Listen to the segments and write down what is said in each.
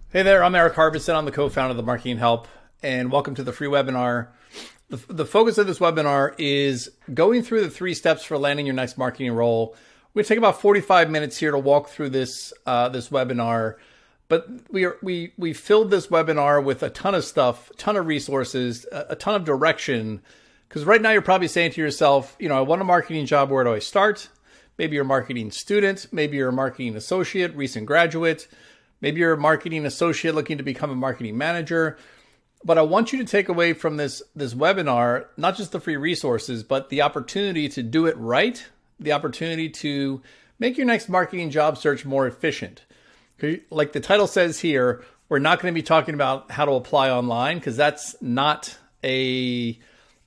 Hey there, I'm Erik. I'm the co-founder of the Marketing Help, and welcome to the free webinar. The focus of this webinar is going through the 3 steps for landing your next marketing role. We're going to take about 45 minutes here to walk through this webinar, but we filled this webinar with a ton of stuff, a ton of resources, a ton of direction, because right now you're probably saying to yourself, I want a marketing job, where do I start? Maybe you're a marketing student, maybe you're a marketing associate, recent graduate. Maybe you're a marketing associate looking to become a marketing manager. But I want you to take away from this webinar, not just the free resources, but the opportunity to do it right, the opportunity to make your next marketing job search more efficient. Like the title says here, we're not going to be talking about how to apply online, because that's not a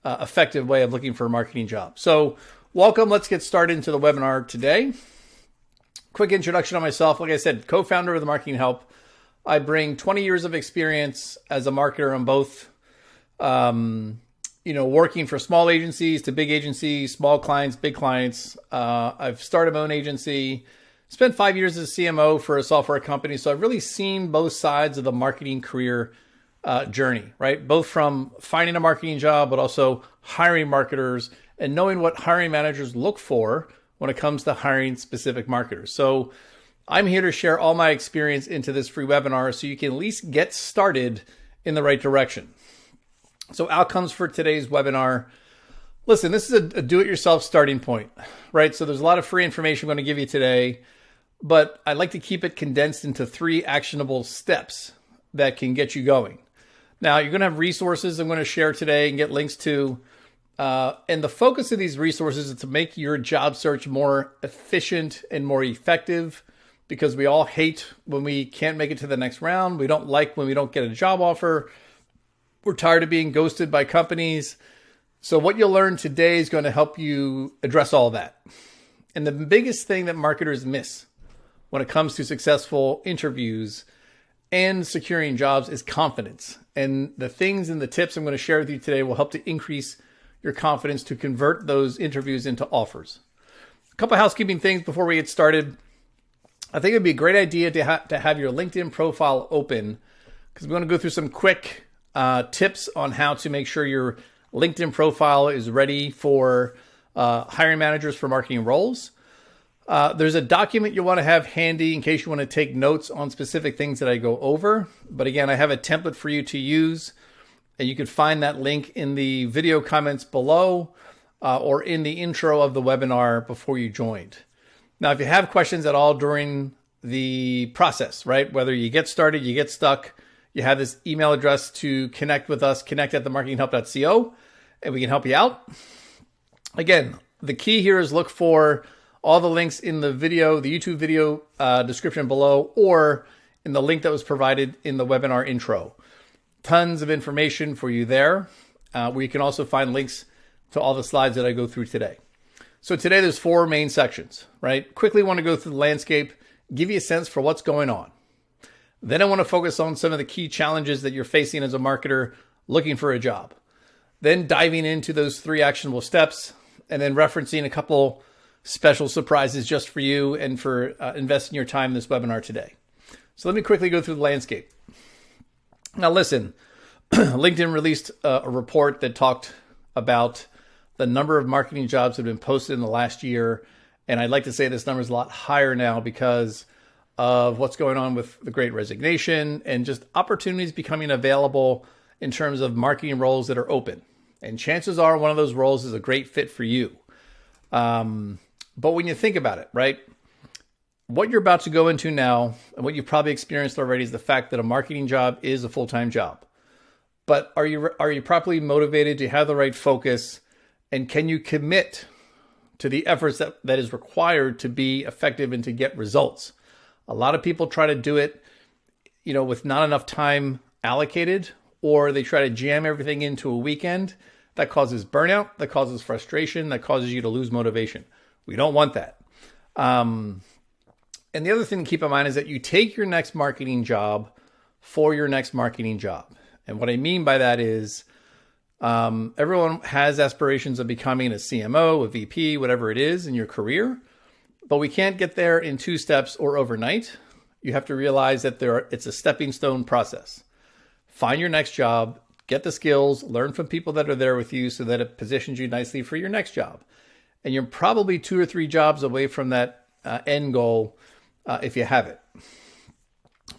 effective way of looking for a marketing job. So welcome. Let's get started into the webinar today. Quick introduction on myself. Like I said, co-founder of the Marketing Help. I bring 20 years of experience as a marketer on both, working for small agencies to big agencies, small clients, big clients. I've started my own agency, spent 5 years as a CMO for a software company. So I've really seen both sides of the marketing career journey, right? Both from finding a marketing job, but also hiring marketers and knowing what hiring managers look for when it comes to hiring specific marketers. So I'm here to share all my experience into this free webinar so you can at least get started in the right direction. So outcomes for today's webinar. Listen, this is a do-it-yourself starting point, right? So there's a lot of free information I'm going to give you today, but I'd like to keep it condensed into 3 actionable steps that can get you going. Now, you're going to have resources I'm going to share today and get links to. And the focus of these resources is to make your job search more efficient and more effective, because we all hate when we can't make it to the next round. We don't like when we don't get a job offer. We're tired of being ghosted by companies. So what you'll learn today is going to help you address all that. And the biggest thing that marketers miss when it comes to successful interviews and securing jobs is confidence. And the things and the tips I'm going to share with you today will help to increase your confidence to convert those interviews into offers. A couple of housekeeping things before we get started. I think it'd be a great idea to have your LinkedIn profile open, because we're going to go through some quick tips on how to make sure your LinkedIn profile is ready for hiring managers for marketing roles. There's a document you want to have handy in case you want to take notes on specific things that I go over. But again, I have a template for you to use. And you can find that link in the video comments below or in the intro of the webinar before you joined. Now, if you have questions at all during the process, right, whether you get started, you get stuck, you have this email address to connect with us, connect@themarketinghelp.co, and we can help you out. Again, the key here is look for all the links in the video, the YouTube video description below, or in the link that was provided in the webinar intro. Tons of information for you there, where you can also find links to all the slides that I go through today. So today there's 4 main sections, right? Quickly want to go through the landscape, give you a sense for what's going on. Then I want to focus on some of the key challenges that you're facing as a marketer looking for a job. Then diving into those 3 actionable steps, and then referencing a couple special surprises just for you and for investing your time in this webinar today. So let me quickly go through the landscape. Now listen, LinkedIn released a report that talked about the number of marketing jobs that have been posted in the last year. And I'd like to say this number is a lot higher now because of what's going on with the Great Resignation and just opportunities becoming available in terms of marketing roles that are open. And chances are one of those roles is a great fit for you. But when you think about it, right? What you're about to go into now, and what you've probably experienced already, is the fact that a marketing job is a full-time job. But are you properly motivated? Do you have the right focus? And can you commit to the efforts that is required to be effective and to get results? A lot of people try to do it, with not enough time allocated, or they try to jam everything into a weekend. That causes burnout, that causes frustration, that causes you to lose motivation. We don't want that. And the other thing to keep in mind is that you take your next marketing job for your next marketing job. And what I mean by that is everyone has aspirations of becoming a CMO, a VP, whatever it is in your career. But we can't get there in 2 steps or overnight. You have to realize that it's a stepping stone process. Find your next job, get the skills, learn from people that are there with you so that it positions you nicely for your next job. And you're probably 2 or 3 jobs away from that end goal if you have it.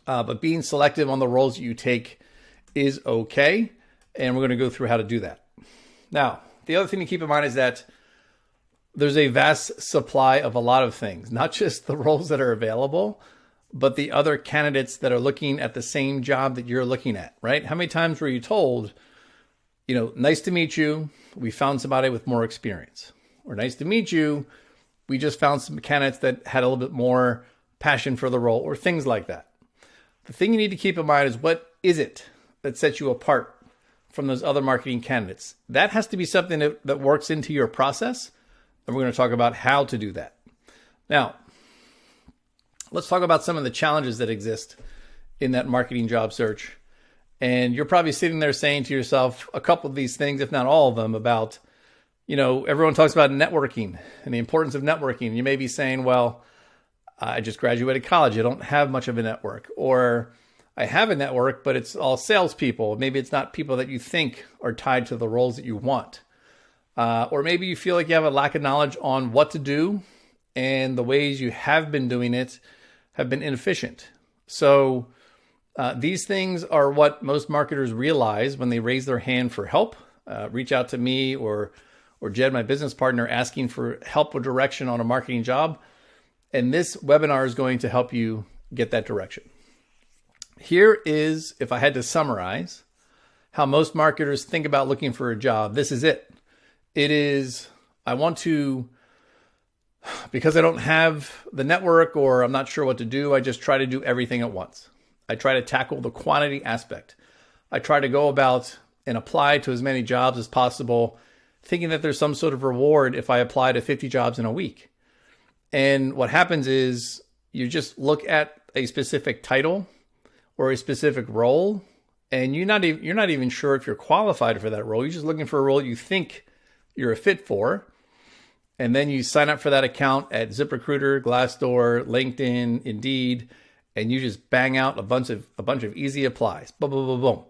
But being selective on the roles that you take is okay. And we're going to go through how to do that. Now, the other thing to keep in mind is that there's a vast supply of a lot of things, not just the roles that are available, but the other candidates that are looking at the same job that you're looking at, right? How many times were you told, nice to meet you, we found somebody with more experience? Or nice to meet you, we just found some candidates that had a little bit more passion for the role, or things like that. The thing you need to keep in mind is, what is it that sets you apart from those other marketing candidates? That has to be something that works into your process. And we're going to talk about how to do that. Now, let's talk about some of the challenges that exist in that marketing job search. And you're probably sitting there saying to yourself a couple of these things, if not all of them, about, everyone talks about networking and the importance of networking. You may be saying, well, I just graduated college. I don't have much of a network. Or I have a network, but it's all salespeople. Maybe it's not people that you think are tied to the roles that you want. Or maybe you feel like you have a lack of knowledge on what to do, and the ways you have been doing it have been inefficient. So these things are what most marketers realize when they raise their hand for help, reach out to me or Jed, my business partner, asking for help or direction on a marketing job. And this webinar is going to help you get that direction. Here is, if I had to summarize, how most marketers think about looking for a job. This is it. It is, because I don't have the network or I'm not sure what to do, I just try to do everything at once. I try to tackle the quantity aspect. I try to go about and apply to as many jobs as possible, thinking that there's some sort of reward if I apply to 50 jobs in a week. And what happens is you just look at a specific title or a specific role, and you're not even sure if you're qualified for that role. You're just looking for a role you think you're a fit for. And then you sign up for that account at ZipRecruiter, Glassdoor, LinkedIn, Indeed, and you just bang out a bunch of easy applies. Boom, boom, boom, boom.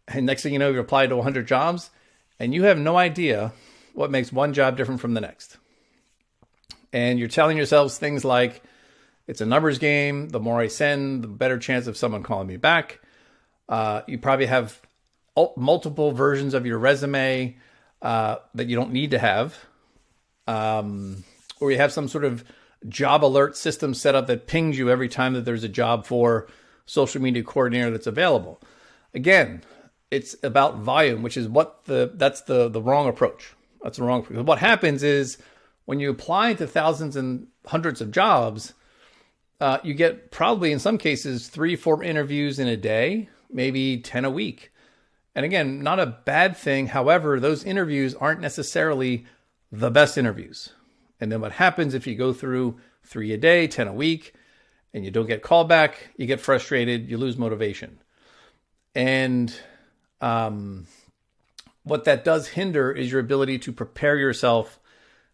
And next thing you know, you've applied to 100 jobs, and you have no idea what makes one job different from the next. And you're telling yourselves things like, it's a numbers game. The more I send, the better chance of someone calling me back. You probably have multiple versions of your resume that you don't need to have. Or you have some sort of job alert system set up that pings you every time that there's a job for social media coordinator that's available. Again, it's about volume, which is that's the wrong approach. That's the wrong approach. What happens is when you apply to thousands and hundreds of jobs, you get probably in some cases 3-4 interviews in a day, maybe 10 a week. And again, not a bad thing. However, those interviews aren't necessarily the best interviews. And then what happens if you go through 3 a day, 10 a week, and you don't get called back, you get frustrated, you lose motivation. And what that does hinder is your ability to prepare yourself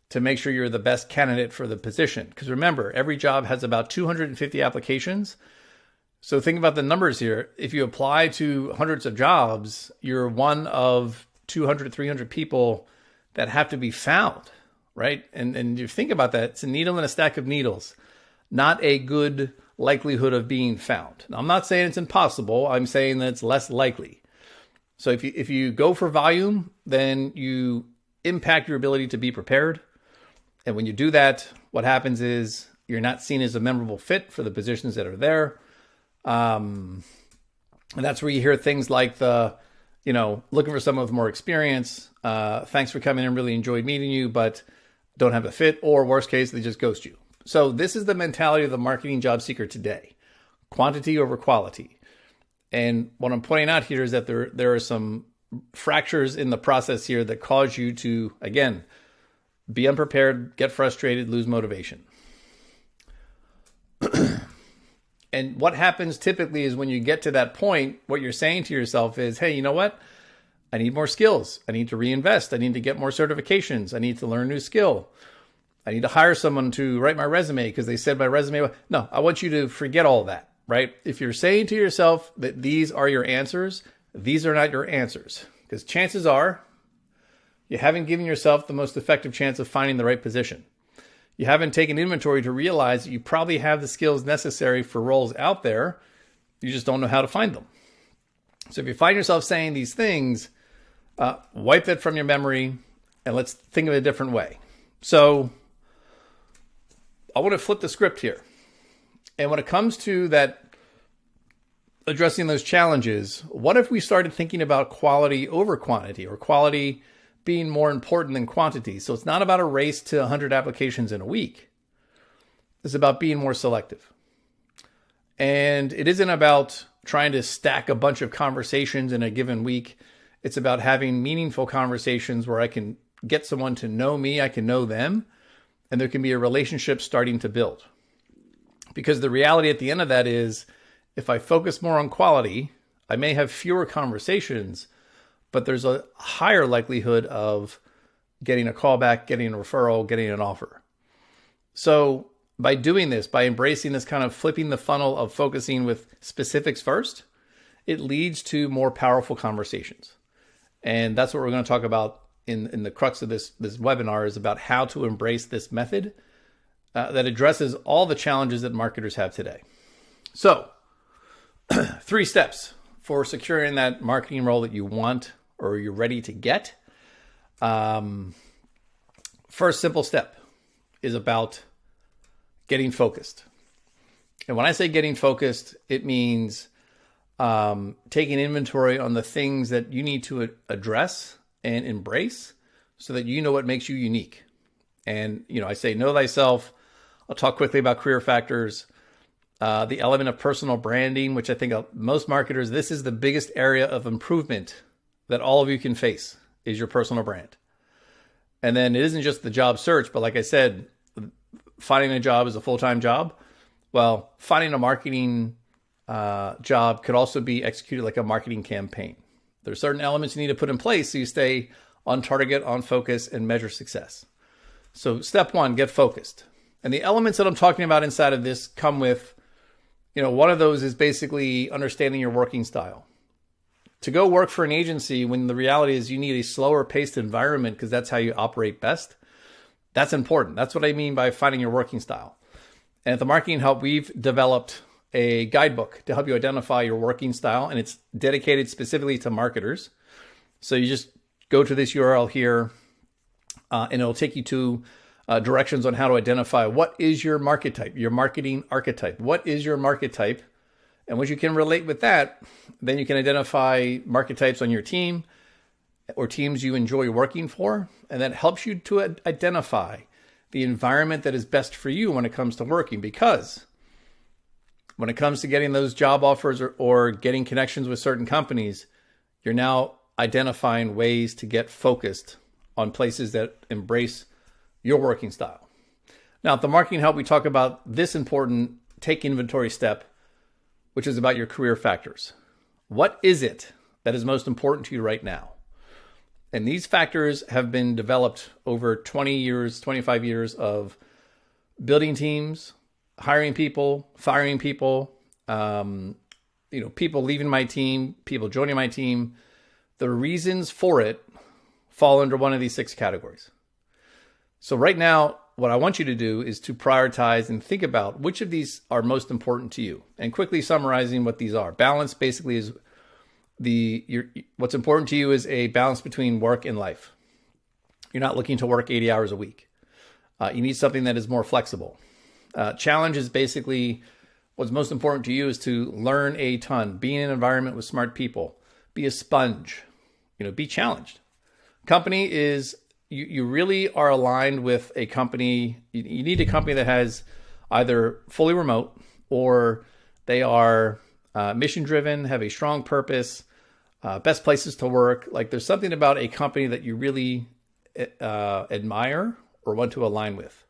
to make sure you're the best candidate for the position. Because remember, every job has about 250 applications. So think about the numbers here. If you apply to hundreds of jobs, you're one of 200, 300 people that have to be found, right? And you think about that, it's a needle in a stack of needles, not a good likelihood of being found. Now, I'm not saying it's impossible. I'm saying that it's less likely. So if you go for volume, then you impact your ability to be prepared. And when you do that, what happens is you're not seen as a memorable fit for the positions that are there. And that's where you hear things like looking for someone with more experience. Thanks for coming in, really enjoyed meeting you, but don't have a fit, or worst case, they just ghost you. So this is the mentality of the marketing job seeker today, quantity over quality. And what I'm pointing out here is that there are some fractures in the process here that cause you to, again, be unprepared, get frustrated, lose motivation. And what happens typically is when you get to that point, what you're saying to yourself is, hey, you know what? I need more skills. I need to reinvest. I need to get more certifications. I need to learn a new skill. I need to hire someone to write my resume because they said my resume. No, I want you to forget all that, right? If you're saying to yourself that these are your answers, these are not your answers, because chances are you haven't given yourself the most effective chance of finding the right position. You haven't taken inventory to realize that you probably have the skills necessary for roles out there. You just don't know how to find them. So if you find yourself saying these things, wipe that from your memory and let's think of it a different way. So I want to flip the script here. And when it comes to that, addressing those challenges, what if we started thinking about quality over quantity, or quality being more important than quantity? So it's not about a race to 100 applications in a week. It's about being more selective. And it isn't about trying to stack a bunch of conversations in a given week. It's about having meaningful conversations where I can get someone to know me, I can know them, and there can be a relationship starting to build. Because the reality at the end of that is, if I focus more on quality, I may have fewer conversations, but there's a higher likelihood of getting a callback, getting a referral, getting an offer. So by doing this, by embracing this kind of flipping the funnel of focusing with specifics first, it leads to more powerful conversations. And that's what we're going to talk about in the crux of this webinar, is about how to embrace this method that addresses all the challenges that marketers have today. So 3 steps for securing that marketing role that you want or you're ready to get. First simple step is about getting focused. And when I say getting focused, it means taking inventory on the things that you need to address and embrace so that you know what makes you unique. And, I say know thyself. I'll talk quickly about career factors, the element of personal branding, which I think most marketers, this is the biggest area of improvement that all of you can face, is your personal brand. And then it isn't just the job search, but like I said, finding a job is a full-time job. Well, finding a marketing job could also be executed like a marketing campaign. There are certain elements you need to put in place so you stay on target, on focus, and measure success. So step 1, get focused. And the elements that I'm talking about inside of this come with, one of those is basically understanding your working style. To go work for an agency when the reality is you need a slower paced environment because that's how you operate best, that's important. That's what I mean by finding your working style. And at the Marketing Help, we've developed a guidebook to help you identify your working style, and it's dedicated specifically to marketers. So you just go to this URL here, and it'll take you to directions on how to identify what is your market type, your marketing archetype. What is your market type? And once you can relate with that, then you can identify market types on your team or teams you enjoy working for. And that helps you to identify the environment that is best for you when it comes to working. Because when it comes to getting those job offers or getting connections with certain companies, you're now identifying ways to get focused on places that embrace your working style. Now, at the Marketing Help, we talk about this important take inventory step, which is about your career factors. What is it that is most important to you right now? And these factors have been developed over 20 years, 25 years of building teams, hiring people, firing people, people leaving my team, people joining my team. The reasons for it fall under one of these 6 categories. So right now, what I want you to do is to prioritize and think about which of these are most important to you. And quickly summarizing what these are. Balance basically is what's important to you is a balance between work and life. You're not looking to work 80 hours a week. You need something that is more flexible. Challenge is basically what's most important to you is to learn a ton, be in an environment with smart people, be a sponge, be challenged. Company is you really are aligned with a company. You need a company that has either fully remote or they are mission driven, have a strong purpose, best places to work. Like there's something about a company that you really admire or want to align with.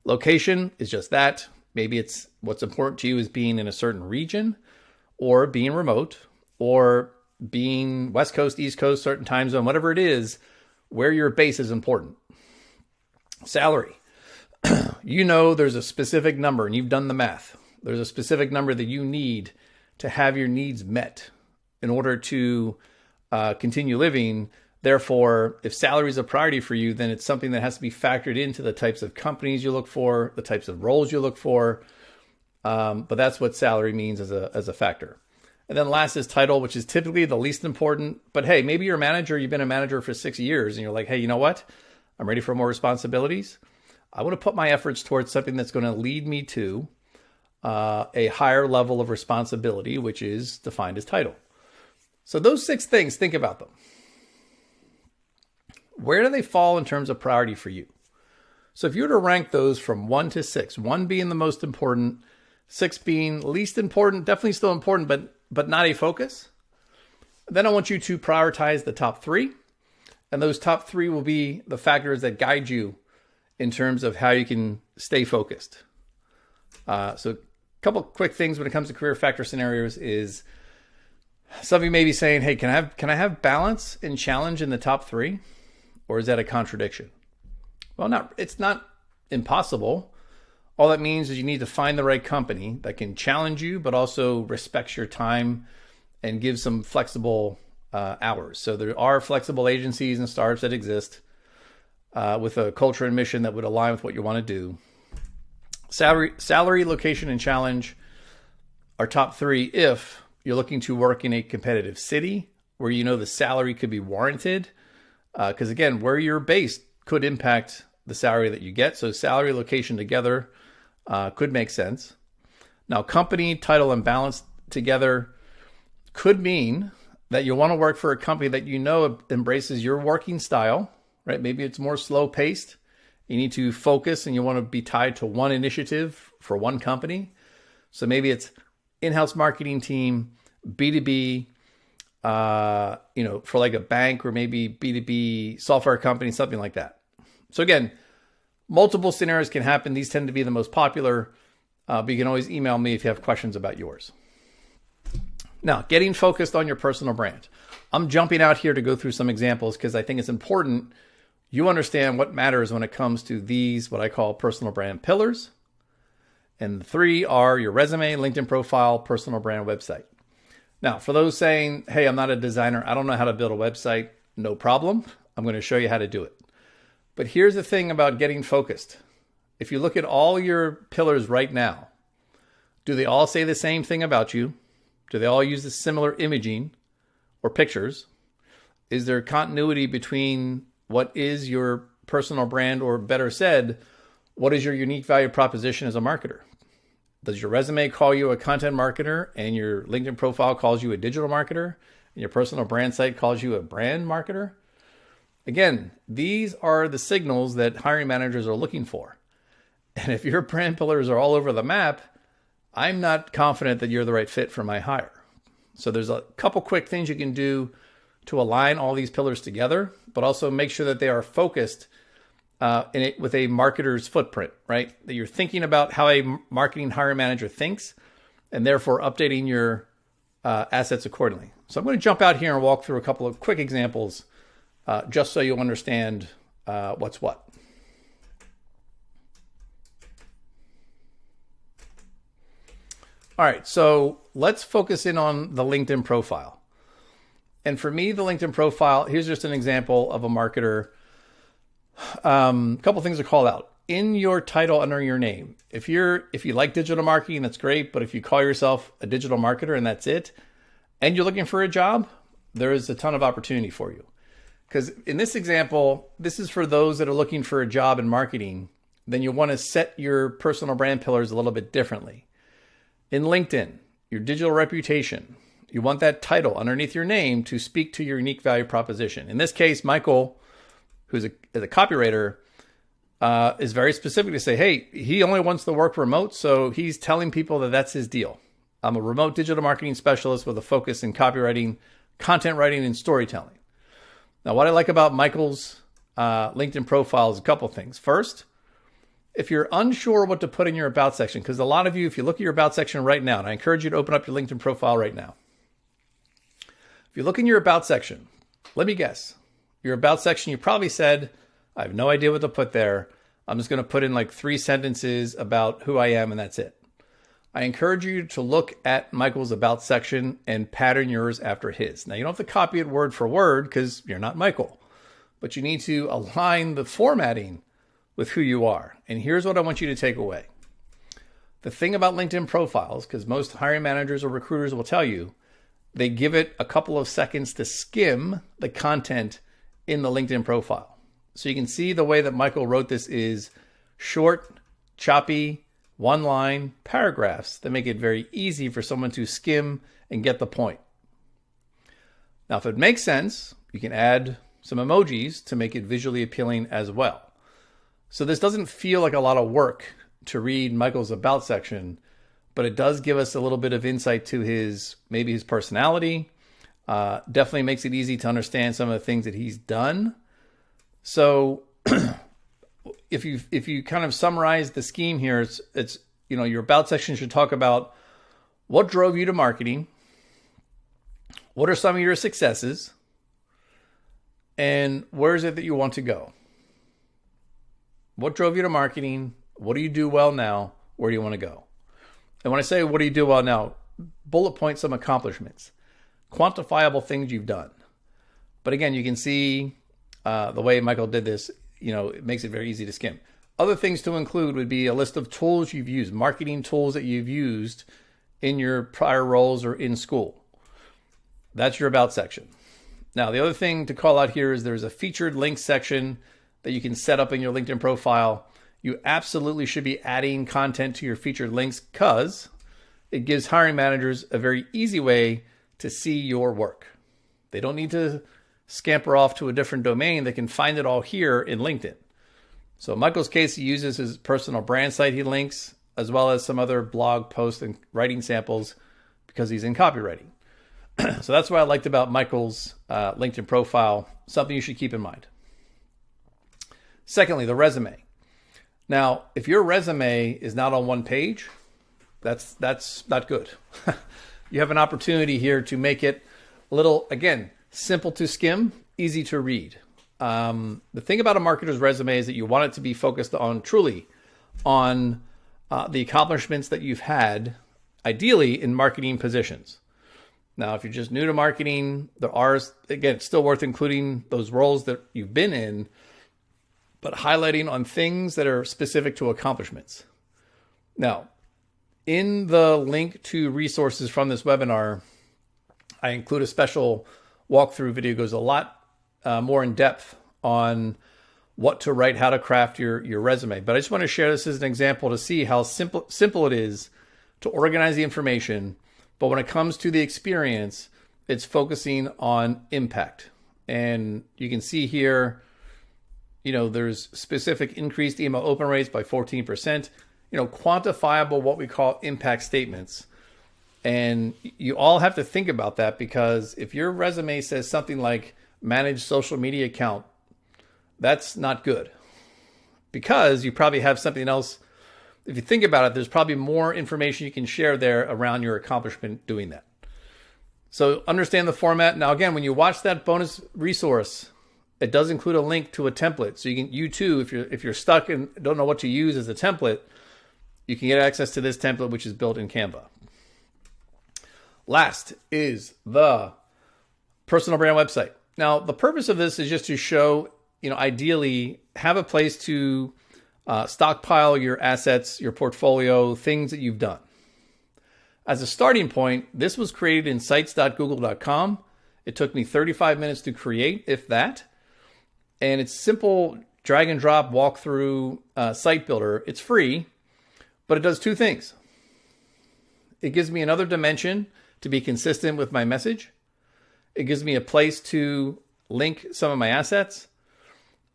Location is just that. Maybe it's what's important to you is being in a certain region or being remote or being West Coast, East Coast, certain time zone, whatever it is. Where your base is important. Salary. There's a specific number and you've done the math. There's a specific number that you need to have your needs met in order to continue living. Therefore, if salary is a priority for you, then it's something that has to be factored into the types of companies you look for, the types of roles you look for. But that's what salary means as a factor. And then last is title, which is typically the least important. But hey, maybe you're a manager, you've been a manager for 6 years, and you're like, hey, you know what? I'm ready for more responsibilities. I want to put my efforts towards something that's going to lead me to a higher level of responsibility, which is defined as title. So those 6 things, think about them. Where do they fall in terms of priority for you? So if you were to rank those from 1 to 6, 1 being the most important, 6 being least important, definitely still important, but not a focus, then I want you to prioritize the top 3. And those top 3 will be the factors that guide you in terms of how you can stay focused. So a couple quick things when it comes to career factor scenarios is some of you may be saying, hey, can I have balance and challenge in the top 3? Or is that a contradiction? Well, it's not impossible. All that means is you need to find the right company that can challenge you, but also respects your time and gives some flexible hours. So there are flexible agencies and startups that exist with a culture and mission that would align with what you want to do. Salary, location, and challenge are top 3 if you're looking to work in a competitive city where you know the salary could be warranted. Because again, where you're based could impact the salary that you get. So salary, location together could make sense. Now, company, title, and balance together could mean that you want to work for a company that you know embraces your working style, right? Maybe it's more slow paced. You need to focus and you want to be tied to one initiative for one company. So maybe it's in-house marketing team, B2B, for like a bank or maybe B2B software company, something like that. So again, multiple scenarios can happen. These tend to be the most popular, but you can always email me if you have questions about yours. Now, getting focused on your personal brand. I'm jumping out here to go through some examples because I think it's important you understand what matters when it comes to these, what I call personal brand pillars. And the 3 are your resume, LinkedIn profile, personal brand website. Now, for those saying, hey, I'm not a designer, I don't know how to build a website, no problem. I'm going to show you how to do it. But here's the thing about getting focused. If you look at all your pillars right now, do they all say the same thing about you? Do they all use the similar imaging or pictures? Is there continuity between what is your personal brand, or better said, what is your unique value proposition as a marketer? Does your resume call you a content marketer and your LinkedIn profile calls you a digital marketer and your personal brand site calls you a brand marketer? Again, these are the signals that hiring managers are looking for. And if your brand pillars are all over the map, I'm not confident that you're the right fit for my hire. So there's a couple quick things you can do to align all these pillars together, but also make sure that they are focused with a marketer's footprint, right? That you're thinking about how a marketing hiring manager thinks and therefore updating your assets accordingly. So I'm going to jump out here and walk through a couple of quick examples just so you'll understand what's what. All right, so let's focus in on the LinkedIn profile. And for me, the LinkedIn profile, here's just an example of a marketer. A couple things to call out. In your title under your name, if you like digital marketing, that's great. But if you call yourself a digital marketer and that's it, and you're looking for a job, there is a ton of opportunity for you. Because in this example, this is for those that are looking for a job in marketing. Then you want to set your personal brand pillars a little bit differently. In LinkedIn, your digital reputation, you want that title underneath your name to speak to your unique value proposition. In this case, Michael, who's a copywriter, is very specific to say, hey, he only wants to work remote. So he's telling people that that's his deal. I'm a remote digital marketing specialist with a focus in copywriting, content writing, and storytelling. Now, what I like about Michael's LinkedIn profile is a couple things. First, if you're unsure what to put in your about section, because a lot of you, if you look at your about section right now, and I encourage you to open up your LinkedIn profile right now. If you look in your about section, let me guess, your about section, you probably said, I have no idea what to put there. I'm just going to put in like 3 sentences about who I am and that's it. I encourage you to look at Michael's About section and pattern yours after his. Now, you don't have to copy it word for word because you're not Michael, but you need to align the formatting with who you are. And here's what I want you to take away. The thing about LinkedIn profiles, because most hiring managers or recruiters will tell you, they give it a couple of seconds to skim the content in the LinkedIn profile. So you can see the way that Michael wrote this is short, choppy, one-line paragraphs that make it very easy for someone to skim and get the point. Now, if it makes sense, you can add some emojis to make it visually appealing as well. So this doesn't feel like a lot of work to read Michael's About section, but it does give us a little bit of insight to maybe his personality. Definitely makes it easy to understand some of the things that he's done. So if you kind of summarize the scheme here, it's your About section should talk about what drove you to marketing, what are some of your successes, and where is it that you want to go? What drove you to marketing? What do you do well now? Where do you want to go? And when I say what do you do well now, bullet point some accomplishments, quantifiable things you've done. But again, you can see the way Michael did this, it makes it very easy to skim. Other things to include would be a list of tools you've used, marketing tools that you've used in your prior roles or in school. That's your About section. Now, the other thing to call out here is there's a featured links section that you can set up in your LinkedIn profile. You absolutely should be adding content to your featured links because it gives hiring managers a very easy way to see your work. They don't need to scamper off to a different domain. They can find it all here in LinkedIn. So in Michael's case, he uses his personal brand site he links, as well as some other blog posts and writing samples because he's in copywriting. So that's what I liked about Michael's LinkedIn profile, something you should keep in mind. Secondly, the resume. Now, if your resume is not on one page, that's not good. You have an opportunity here to make it a little, again, simple to skim, easy to read. The thing about a marketer's resume is that you want it to be focused on truly on the accomplishments that you've had, ideally in marketing positions. Now, if you're just new to marketing, there are, again, it's still worth including those roles that you've been in, but highlighting on things that are specific to accomplishments. Now, in the link to resources from this webinar, I include a special walkthrough video. It goes a lot more in depth on what to write, how to craft your resume. But I just want to share this as an example to see how simple it is to organize the information. But when it comes to the experience, it's focusing on impact. And you can see here, there's specific increased email open rates by 14%, quantifiable, what we call impact statements. And you all have to think about that because if your resume says something like manage social media account, that's not good because you probably have something else. If you think about it, there's probably more information you can share there around your accomplishment doing that. So understand the format. Now, again, when you watch that bonus resource, it does include a link to a template. So you too, if you're stuck and don't know what to use as a template, you can get access to this template, which is built in Canva. Stockpile is the personal brand website. Now, the purpose of this is just to show, ideally have a place to stockpile your assets, your portfolio, things that you've done. As a starting point, this was created in sites.google.com. It took me 35 minutes to create, if that. And it's simple drag and drop walkthrough site builder. It's free, but it does two things. It gives me another dimension to be consistent with my message. It gives me a place to link some of my assets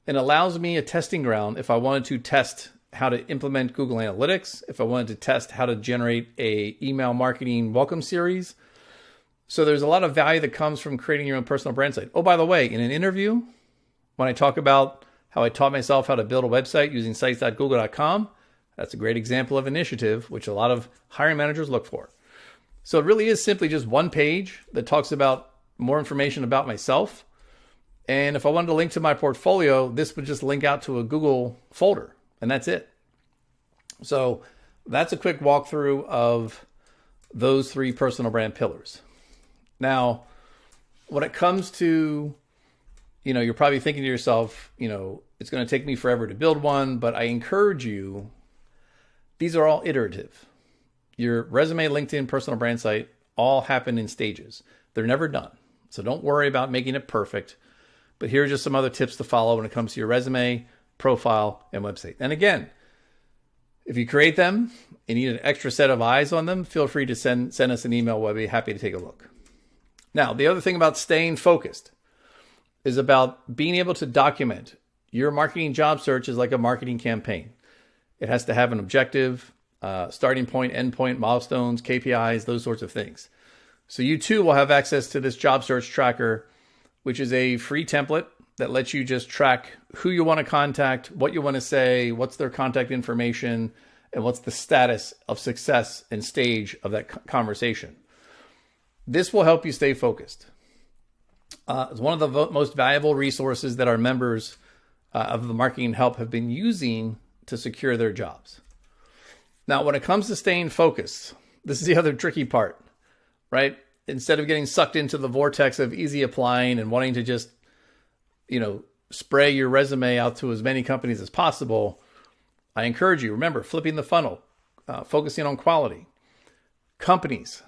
and allows me a testing ground if I wanted to test how to implement Google Analytics, if I wanted to test how to generate a email marketing welcome series. So there's a lot of value that comes from creating your own personal brand site. Oh, by the way, in an interview, when I talk about how I taught myself how to build a website using sites.google.com, that's a great example of initiative, which a lot of hiring managers look for. So it really is simply just one page that talks about more information about myself. And if I wanted to link to my portfolio, this would just link out to a Google folder, and that's it. So That's a quick walkthrough of those 3 personal brand pillars. Now, when it comes to, you're probably thinking to yourself, it's going to take me forever to build one, but I encourage you, these are all iterative. Your resume, LinkedIn, personal brand site all happen in stages. They're never done. So don't worry about making it perfect. But here are just some other tips to follow when it comes to your resume, profile, and website. And again, if you create them and you need an extra set of eyes on them, feel free to send us an email. We'll be happy to take a look. Now, the other thing about staying focused is about being able to document. Your marketing job search is like a marketing campaign. It has to have an objective, starting point, end point, milestones, KPIs, those sorts of things. So you too will have access to this job search tracker, which is a free template that lets you just track who you want to contact, what you want to say, what's their contact information, and what's the status of success and stage of that conversation. This will help you stay focused. It's one of the most valuable resources that our members of the Marketing Help have been using to secure their jobs. Now, when it comes to staying focused, this is the other tricky part, right? Instead of getting sucked into the vortex of easy applying and wanting to just, spray your resume out to as many companies as possible, I encourage you, remember, flipping the funnel, focusing on quality. Companies,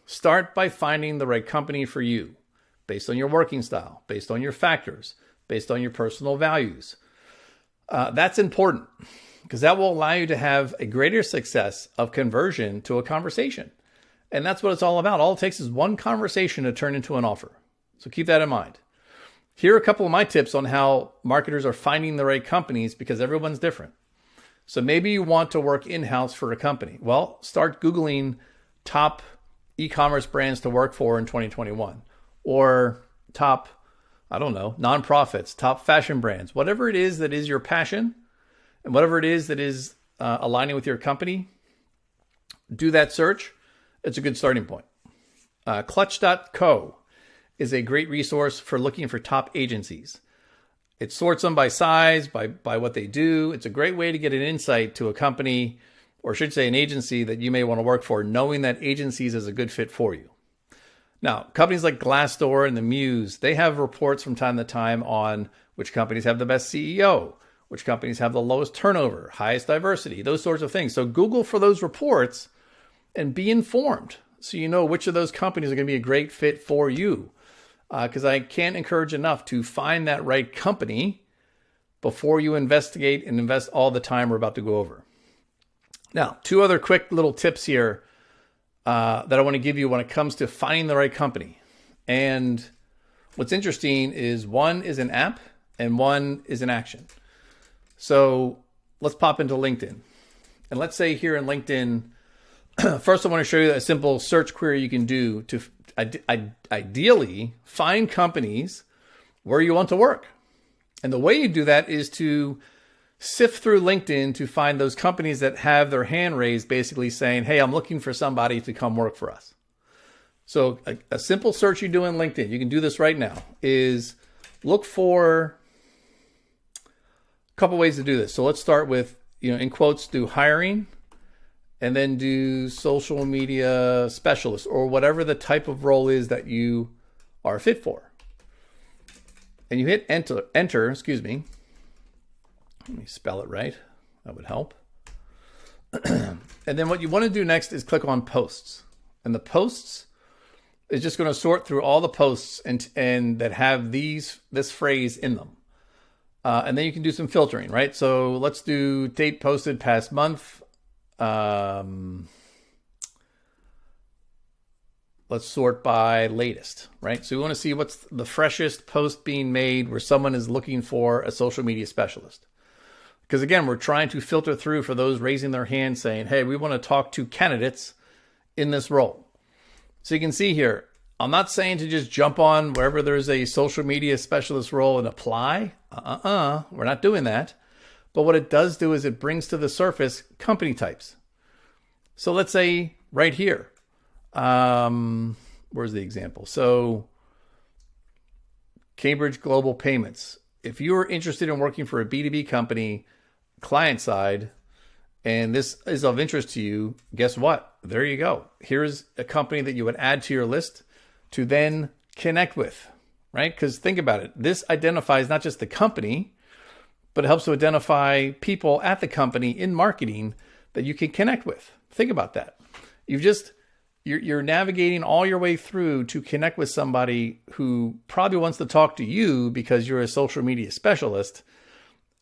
start by finding the right company for you based on your working style, based on your factors, based on your personal values. That's important because that will allow you to have a greater success of conversion to a conversation. And that's what it's all about. All it takes is one conversation to turn into an offer. So keep that in mind. Here are a couple of my tips on how marketers are finding the right companies because everyone's different. So maybe you want to work in-house for a company. Well, start Googling top e-commerce brands to work for in 2021 or top, nonprofits, top fashion brands, whatever it is that is your passion and whatever it is that is aligning with your company, do that search. It's a good starting point. Clutch.co is a great resource for looking for top agencies. It sorts them by size, by what they do. It's a great way to get an insight to a company, or I should say an agency that you may want to work for, knowing that agencies is a good fit for you. Now, companies like Glassdoor and The Muse, they have reports from time to time on which companies have the best CEO, which companies have the lowest turnover, highest diversity, those sorts of things. So Google for those reports and be informed so you know which of those companies are going to be a great fit for you. Because I can't encourage enough to find that right company before you investigate and invest all the time we're about to go over. Now, 2 other quick little tips here that I want to give you when it comes to finding the right company. And what's interesting is one is an app and one is an action. So let's pop into LinkedIn. And let's say here in LinkedIn, first I want to show you a simple search query you can do to ideally find companies where you want to work. And the way you do that is to sift through LinkedIn to find those companies that have their hand raised, basically saying, hey, I'm looking for somebody to come work for us. So a simple search you do in LinkedIn, you can do this right now, is look for a couple ways to do this. So let's start with, in quotes, do hiring, and then do social media specialist or whatever the type of role is that you are fit for. And you hit enter, Let me spell it right. That would help. And then what you want to do next is click on posts. And the posts is just going to sort through all the posts and that have this phrase in them. And then you can do some filtering, right? So let's do date posted past month. Let's sort by latest, right? So we want to see what's the freshest post being made where someone is looking for a social media specialist. Because again, we're trying to filter through for those raising their hand saying, hey, we want to talk to candidates in this role. So you can see here, I'm not saying to just jump on wherever there's a social media specialist role and apply. We're not doing that. But what it does do is it brings to the surface company types. So let's say right here, where's the example? So Cambridge Global Payments. If you are interested in working for a B2B company, client side, and this is of interest to you, guess what? There you go. Here's a company that you would add to your list to then connect with, right? Because think about it. This identifies not just the company, but it helps to identify people at the company in marketing that you can connect with. Think about that. You're navigating all your way through to connect with somebody who probably wants to talk to you because you're a social media specialist,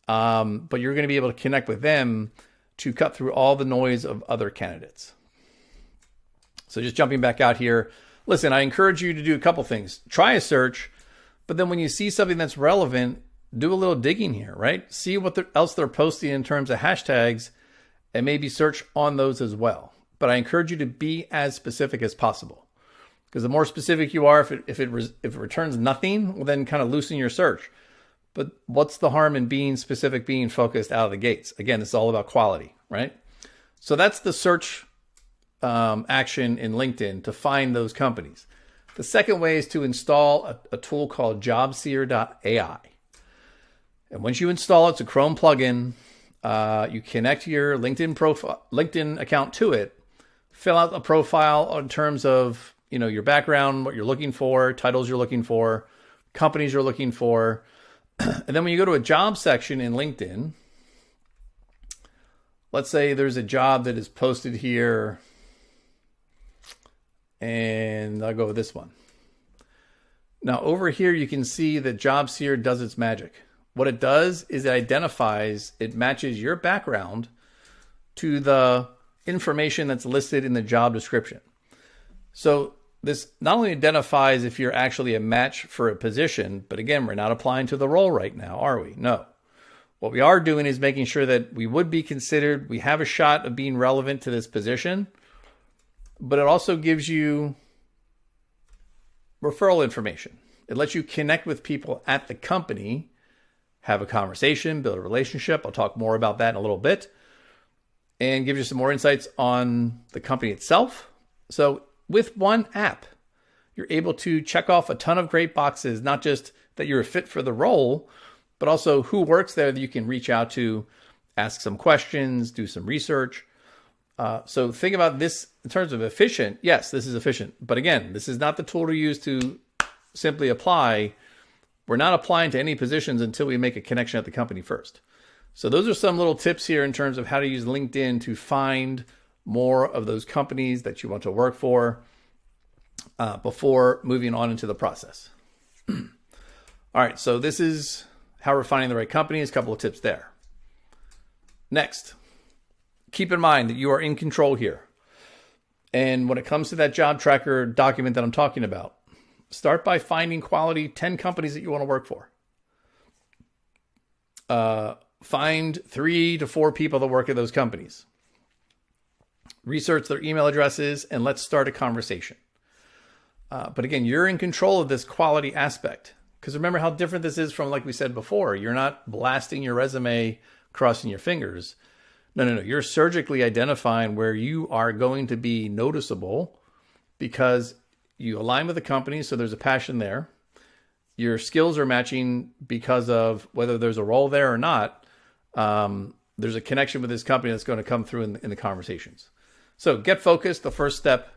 but you're going to be able to connect with them to cut through all the noise of other candidates. So just jumping back out here, listen, I encourage you to do a couple things. Try a search, but then when you see something that's relevant, do a little digging here, right? See what else they're posting in terms of hashtags and maybe search on those as well. But I encourage you to be as specific as possible, because the more specific you are, if it returns nothing, well, then kind of loosen your search. But what's the harm in being specific, being focused out of the gates? Again, it's all about quality, right? So that's the search action in LinkedIn to find those companies. The second way is to install a tool called jobseer.ai. And once you install it, it's a Chrome plugin. You connect your LinkedIn account to it, fill out a profile in terms of, your background, what you're looking for, titles you're looking for, companies you're looking for. And then when you go to a job section in LinkedIn, let's say there's a job that is posted here, and I'll go with this one. Now over here, you can see that JobSeer does its magic. What it does is it matches your background to the information that's listed in the job description. So this not only identifies if you're actually a match for a position, but again, we're not applying to the role right now, are we? No. What we are doing is making sure that we would be considered, we have a shot of being relevant to this position, but it also gives you referral information. It lets you connect with people at the company, have a conversation, build a relationship. I'll talk more about that in a little bit, and give you some more insights on the company itself. So with one app, you're able to check off a ton of great boxes, not just that you're a fit for the role, but also who works there that you can reach out to, ask some questions, do some research. So think about this in terms of efficient. Yes, this is efficient. But again, this is not the tool to use to simply apply. We're not applying to any positions until we make a connection at the company first. So those are some little tips here in terms of how to use LinkedIn to find more of those companies that you want to work for before moving on into the process. All right, so this is how we're finding the right companies. A couple of tips there. Next, keep in mind that you are in control here. And when it comes to that job tracker document that I'm talking about, start by finding quality 10 companies that you want to work for. Find 3 to 4 people that work at those companies. Research their email addresses, and let's start a conversation. But again, you're in control of this quality aspect. Because remember how different this is from, like we said before, you're not blasting your resume, crossing your fingers. No. You're surgically identifying where you are going to be noticeable because you align with the company, so there's a passion there. Your skills are matching because of whether there's a role there or not. There's a connection with this company that's going to come through in the conversations. So get focused. The first step,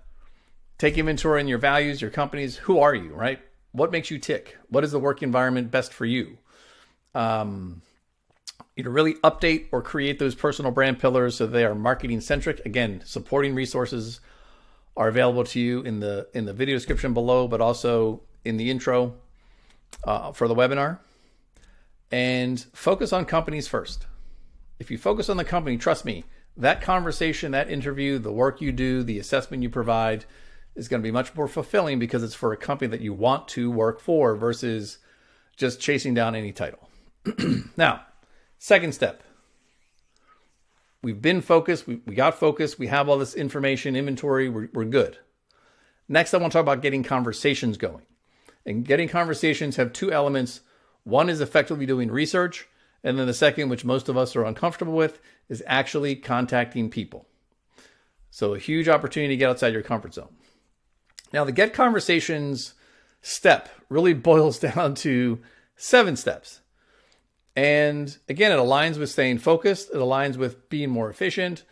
take inventory in your values, your companies. Who are you, right? What makes you tick? What is the work environment best for you? Really update or create those personal brand pillars so they are marketing centric. Again, supporting resources are available to you in the video description below, but also in the intro for the webinar. And focus on companies first. If you focus on the company, trust me, that conversation, that interview, the work you do, the assessment you provide is going to be much more fulfilling because it's for a company that you want to work for versus just chasing down any title. Now, second step. We've been focused. We got focused. We have all this information, inventory. We're good. Next, I want to talk about getting conversations going. And getting conversations have 2 elements. One is effectively doing research. And then the second, which most of us are uncomfortable with, is actually contacting people. So a huge opportunity to get outside your comfort zone. Now, the get conversations step really boils down to 7 steps. And again, it aligns with staying focused. It aligns with being more efficient.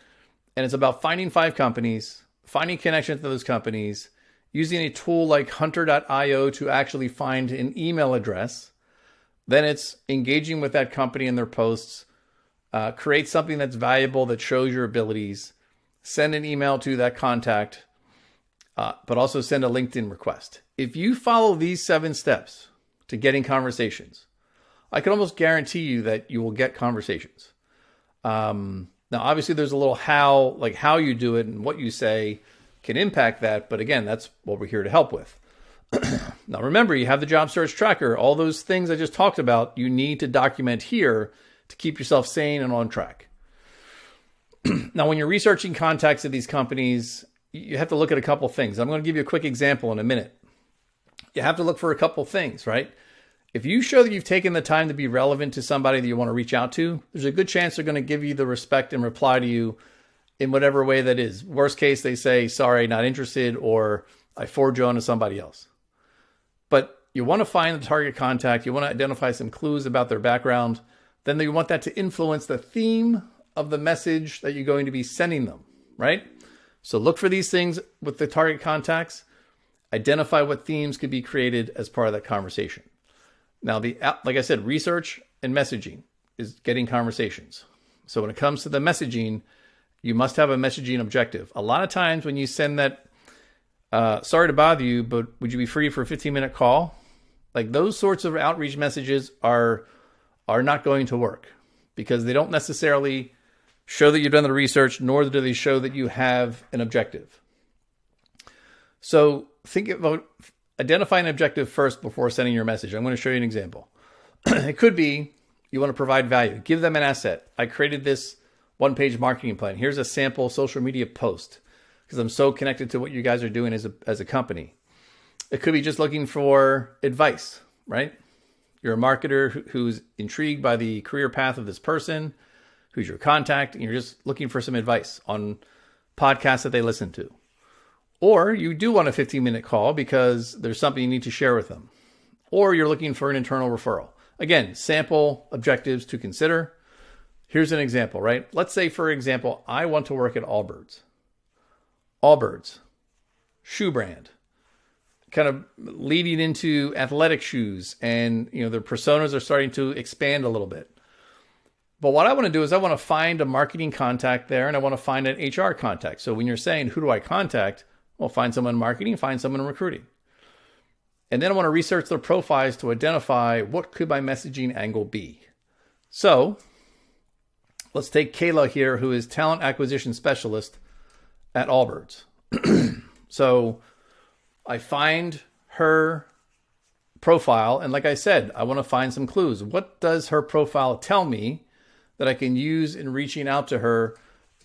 And it's about finding 5 companies, finding connections to those companies, using a tool like hunter.io to actually find an email address. Then it's engaging with that company in their posts, create something that's valuable that shows your abilities, send an email to that contact, but also send a LinkedIn request. If you follow these 7 steps to getting conversations, I can almost guarantee you that you will get conversations. Now, obviously, there's a little how you do it and what you say can impact that. But again, that's what we're here to help with. Now, remember, you have the job search tracker. All those things I just talked about, you need to document here to keep yourself sane and on track. Now, when you're researching contacts of these companies, you have to look at a couple things. I'm going to give you a quick example in a minute. You have to look for a couple things, right? If you show that you've taken the time to be relevant to somebody that you want to reach out to, there's a good chance they're going to give you the respect and reply to you in whatever way that is. Worst case, they say, sorry, not interested, or I forward you on to somebody else. But you want to find the target contact. You want to identify some clues about their background. Then you want that to influence the theme of the message that you're going to be sending them, right? So look for these things with the target contacts. Identify what themes could be created as part of that conversation. Now, like I said, research and messaging is getting conversations. So when it comes to the messaging, you must have a messaging objective. A lot of times when you send that, sorry to bother you, but would you be free for a 15-minute call? Like those sorts of outreach messages are not going to work because they don't necessarily show that you've done the research, nor do they show that you have an objective. So think about identify an objective first before sending your message. I'm going to show you an example. It could be you want to provide value. Give them an asset. I created this one-page marketing plan. Here's a sample social media post because I'm so connected to what you guys are doing as a company. It could be just looking for advice, right? You're a marketer who's intrigued by the career path of this person, who's your contact, and you're just looking for some advice on podcasts that they listen to. Or you do want a 15-minute call because there's something you need to share with them. Or you're looking for an internal referral. Again, sample objectives to consider. Here's an example, right? Let's say, for example, I want to work at Allbirds. Allbirds, shoe brand, kind of leading into athletic shoes. And, their personas are starting to expand a little bit. But what I want to do is I want to find a marketing contact there and I want to find an HR contact. So when you're saying, who do I contact? Well, find someone in marketing, find someone in recruiting. And then I want to research their profiles to identify what could my messaging angle be. So let's take Kayla here, who is talent acquisition specialist at Allbirds. So I find her profile. And like I said, I want to find some clues. What does her profile tell me that I can use in reaching out to her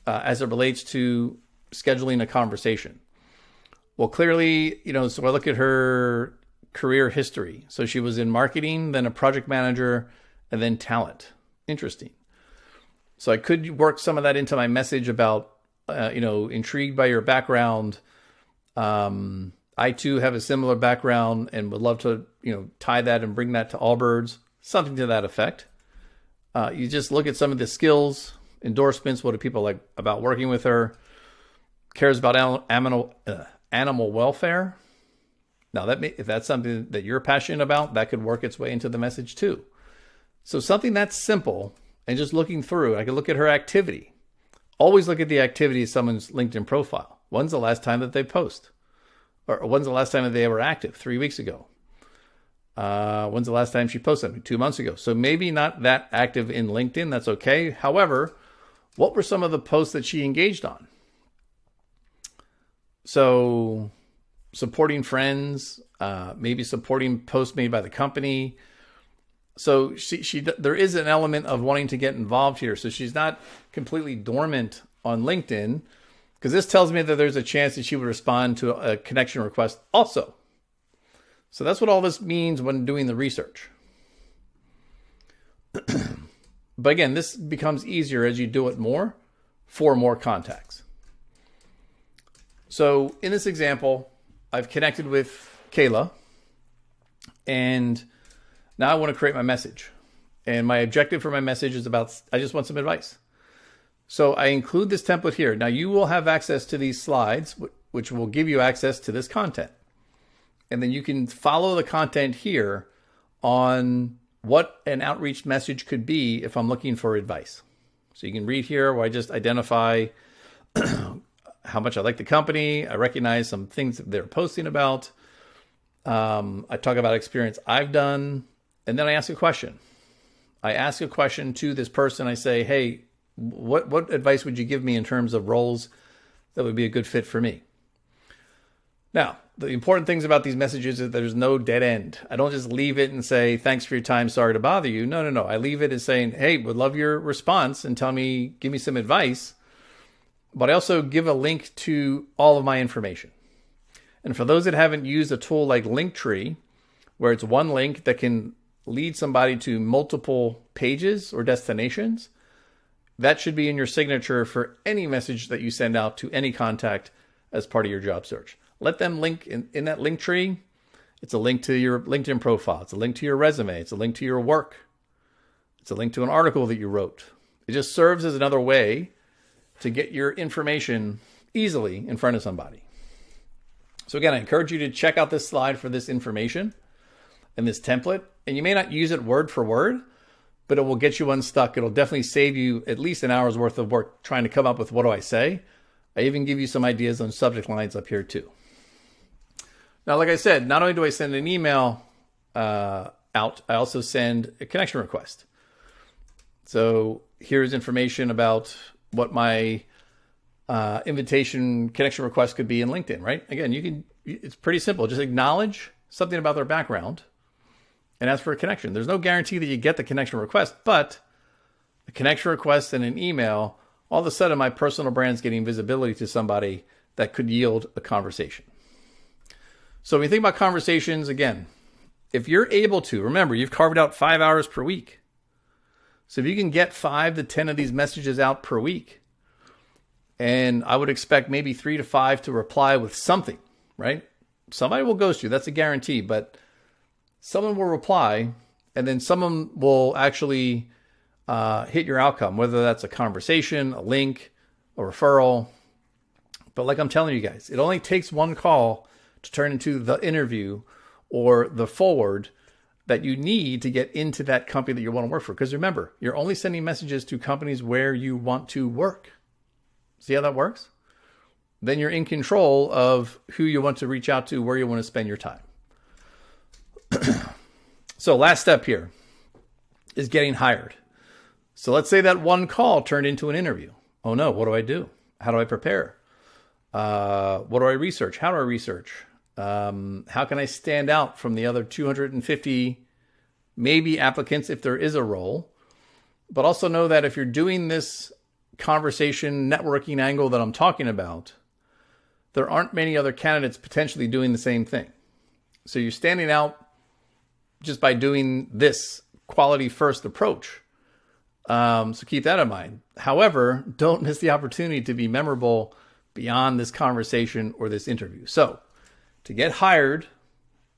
as it relates to scheduling a conversation? Well, clearly, so I look at her career history. So she was in marketing, then a project manager, and then talent. Interesting. So I could work some of that into my message about, intrigued by your background. I too have a similar background and would love to, tie that and bring that to Allbirds, something to that effect. You just look at some of the skills, endorsements. What do people like about working with her? Cares about animal welfare. Now, if that's something that you're passionate about, that could work its way into the message too. So something that's simple and just looking through, I could look at her activity. Always look at the activity of someone's LinkedIn profile. When's the last time that they post? Or when's the last time that they were active? 3 weeks ago. When's the last time she posted something? 2 months ago. So maybe not that active in LinkedIn. That's okay. However, what were some of the posts that she engaged on? So supporting friends, maybe supporting posts made by the company. So there is an element of wanting to get involved here. So she's not completely dormant on LinkedIn, because this tells me that there's a chance that she would respond to a connection request also. So that's what all this means when doing the research. But again, this becomes easier as you do it more for more contacts. So in this example, I've connected with Kayla, and now I want to create my message. And my objective for my message is I just want some advice. So I include this template here. Now you will have access to these slides, which will give you access to this content. And then you can follow the content here on what an outreach message could be if I'm looking for advice. So you can read here where I just identify how much I like the company. I recognize some things that they're posting about. I talk about experience I've done. And then I ask a question. I ask a question to this person. I say, hey, what advice would you give me in terms of roles that would be a good fit for me? Now, the important things about these messages is there's no dead end. I don't just leave it and say, thanks for your time, sorry to bother you. No. I leave it as saying, hey, would love your response and give me some advice. But I also give a link to all of my information. And for those that haven't used a tool like Linktree, where it's one link that can lead somebody to multiple pages or destinations, that should be in your signature for any message that you send out to any contact as part of your job search. Let them link in that link tree. It's a link to your LinkedIn profile. It's a link to your resume. It's a link to your work. It's a link to an article that you wrote. It just serves as another way to get your information easily in front of somebody. So again, I encourage you to check out this slide for this information and this template. And you may not use it word for word, but it will get you unstuck. It'll definitely save you at least an hour's worth of work trying to come up with what do I say. I even give you some ideas on subject lines up here too. Now, like I said, not only do I send an email out, I also send a connection request. So here's information about what my invitation connection request could be in LinkedIn, right? Again, it's pretty simple. Just acknowledge something about their background and ask for a connection. There's no guarantee that you get the connection request, but a connection request and an email, all of a sudden my personal brand's getting visibility to somebody that could yield a conversation. So when you think about conversations, again, if you're able to, remember, you've carved out 5 hours per week. So if you can get 5 to 10 of these messages out per week, and I would expect maybe 3 to 5 to reply with something, right? Somebody will ghost you. That's a guarantee, but someone will reply, and then someone will actually hit your outcome, whether that's a conversation, a link, a referral. But like I'm telling you guys, it only takes one call to turn into the interview or the forward that you need to get into that company that you want to work for. Because remember, you're only sending messages to companies where you want to work. See how that works? Then you're in control of who you want to reach out to, where you want to spend your time. So last step here is getting hired. So let's say that one call turned into an interview. Oh no, what do I do? How do I prepare? What do I research? How do I research? How can I stand out from the other 250 maybe applicants if there is a role? But also know that if you're doing this conversation networking angle that I'm talking about, there aren't many other candidates potentially doing the same thing. So you're standing out just by doing this quality first approach. So keep that in mind. However, don't miss the opportunity to be memorable beyond this conversation or this interview. So to get hired,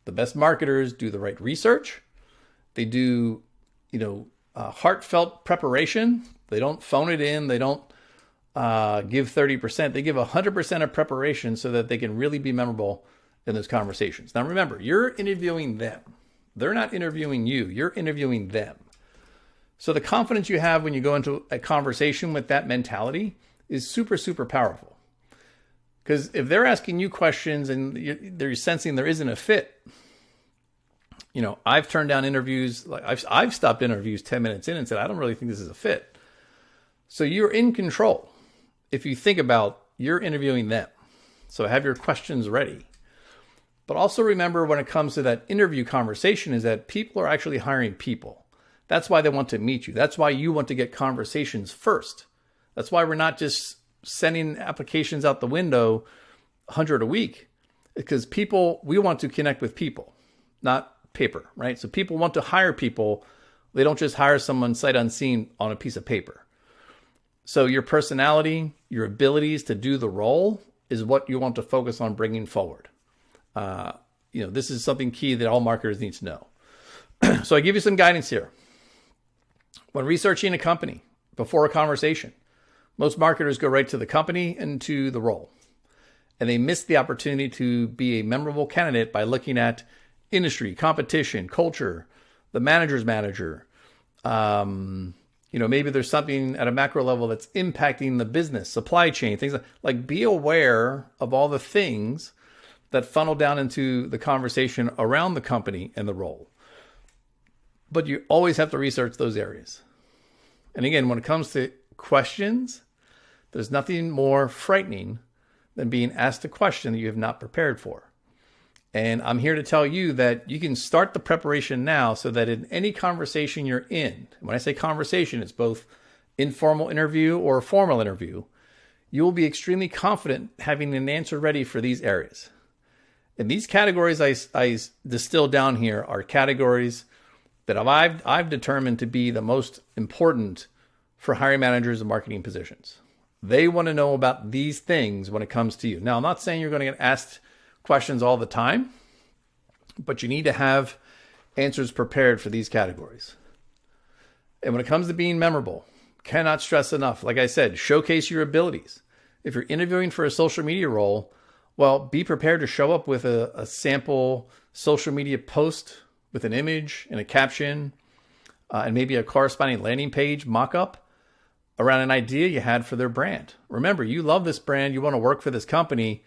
the best marketers do the right research. They do, heartfelt preparation. They don't phone it in. They don't give 30%. They give 100% of preparation so that they can really be memorable in those conversations. Now, remember, you're interviewing them. They're not interviewing you. You're interviewing them. So the confidence you have when you go into a conversation with that mentality is super, super powerful. Because if they're asking you questions and they're sensing there isn't a fit, I've turned down interviews. Like I've stopped interviews 10 minutes in and said, I don't really think this is a fit. So you're in control if you think about you're interviewing them. So have your questions ready. But also remember when it comes to that interview conversation is that people are actually hiring people. That's why they want to meet you. That's why you want to get conversations first. That's why we're not just sending applications out the window 100 a week, because we want to connect with people, not paper, right? So people want to hire people. They don't just hire someone sight unseen on a piece of paper. So your personality, your abilities to do the role is what you want to focus on bringing forward. This is something key that all marketers need to know. So I give you some guidance here. When researching a company before a conversation, most marketers go right to the company and to the role. And they miss the opportunity to be a memorable candidate by looking at industry, competition, culture, the manager's manager. Maybe there's something at a macro level that's impacting the business, supply chain, things like be aware of all the things that funnel down into the conversation around the company and the role. But you always have to research those areas. And again, when it comes to questions, there's nothing more frightening than being asked a question that you have not prepared for. And I'm here to tell you that you can start the preparation now so that in any conversation you're in, when I say conversation, it's both informal interview or a formal interview, you will be extremely confident having an answer ready for these areas. And these categories I distill down here are categories that I've determined to be the most important for hiring managers and marketing positions. They want to know about these things when it comes to you. Now, I'm not saying you're going to get asked questions all the time, but you need to have answers prepared for these categories. And when it comes to being memorable, cannot stress enough, like I said, showcase your abilities. If you're interviewing for a social media role, well, be prepared to show up with a sample social media post with an image and a caption and maybe a corresponding landing page mock-up around an idea you had for their brand. Remember, you love this brand, you want to work for this company,